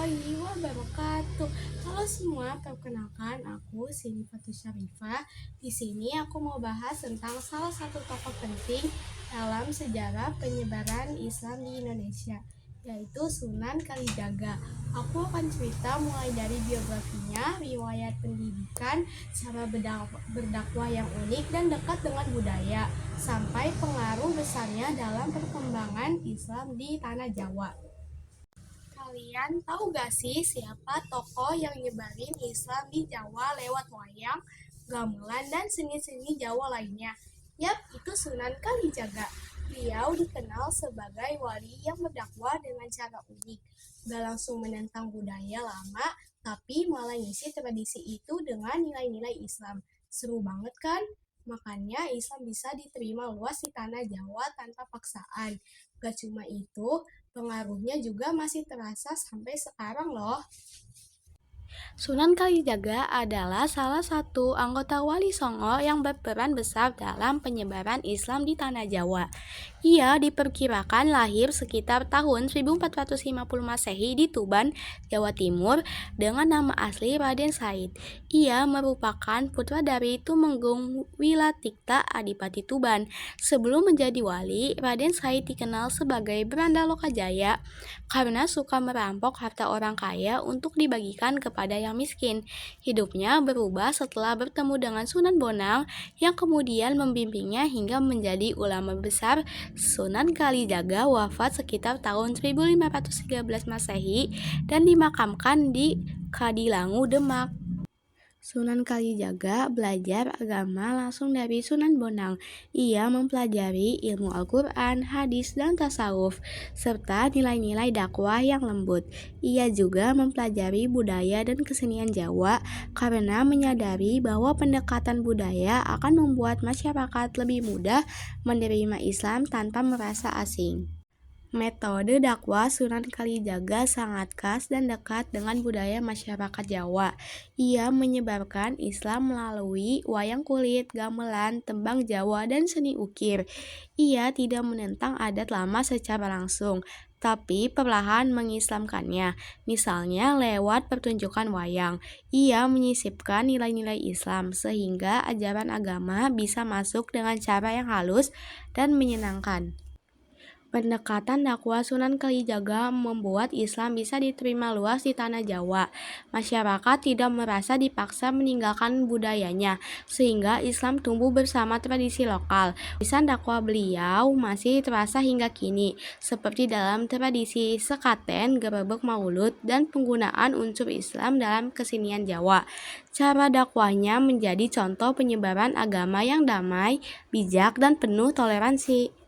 warahmatullahi wabarakatuh. Halo semua, perkenalkan aku Sini Fatus Syarifah. Di sini aku mau bahas tentang salah satu tokoh penting dalam sejarah penyebaran Islam di Indonesia, yaitu Sunan Kalijaga. Aku akan cerita mulai dari biografinya, riwayat pendidikan, cara berdakwah yang unik dan dekat dengan budaya, sampai pengaruh besarnya dalam perkembangan Islam di tanah Jawa. Kalian tahu gak sih siapa tokoh yang nyebarin Islam di Jawa lewat wayang, gamelan, dan seni-seni Jawa lainnya? Yap, itu Sunan Kalijaga. Beliau dikenal sebagai wali yang berdakwah dengan cara unik. Gak langsung menentang budaya lama, tapi malah ngisi tradisi itu dengan nilai-nilai Islam. Seru banget kan? Makanya Islam bisa diterima luas di tanah Jawa tanpa paksaan. Gak cuma itu, pengaruhnya juga masih terasa sampai sekarang loh. Sunan Kalijaga adalah salah satu anggota Wali Songo yang berperan besar dalam penyebaran Islam di tanah Jawa. Ia diperkirakan lahir sekitar tahun 1450 Masehi di Tuban, Jawa Timur dengan nama asli Raden Said. Ia merupakan putra dari Tumenggung Wilatikta Adipati Tuban. Sebelum menjadi wali, Raden Said dikenal sebagai Beranda Lokajaya karena suka merampok harta orang kaya untuk dibagikan kepada yang miskin. Hidupnya berubah setelah bertemu dengan Sunan Bonang yang kemudian membimbingnya hingga menjadi ulama besar. Sunan Kalijaga wafat sekitar tahun 1513 Masehi dan dimakamkan di Kadilangu, Demak. Sunan Kalijaga belajar agama langsung dari Sunan Bonang. Ia mempelajari ilmu Al-Quran, hadis, dan tasawuf, serta nilai-nilai dakwah yang lembut. Ia juga mempelajari budaya dan kesenian Jawa karena menyadari bahwa pendekatan budaya akan membuat masyarakat lebih mudah menerima Islam tanpa merasa asing. Metode dakwah Sunan Kalijaga sangat khas dan dekat dengan budaya masyarakat Jawa. Ia menyebarkan Islam melalui wayang kulit, gamelan, tembang Jawa, dan seni ukir. Ia tidak menentang adat lama secara langsung, tapi perlahan mengislamkannya. Misalnya lewat pertunjukan wayang, ia menyisipkan nilai-nilai Islam sehingga ajaran agama bisa masuk dengan cara yang halus dan menyenangkan. Pendekatan dakwah Sunan Kalijaga membuat Islam bisa diterima luas di tanah Jawa. Masyarakat tidak merasa dipaksa meninggalkan budayanya, sehingga Islam tumbuh bersama tradisi lokal. Lisan dakwah beliau masih terasa hingga kini, seperti dalam tradisi sekaten, gerebek maulud, dan penggunaan unsur Islam dalam kesenian Jawa. Cara dakwahnya menjadi contoh penyebaran agama yang damai, bijak, dan penuh toleransi.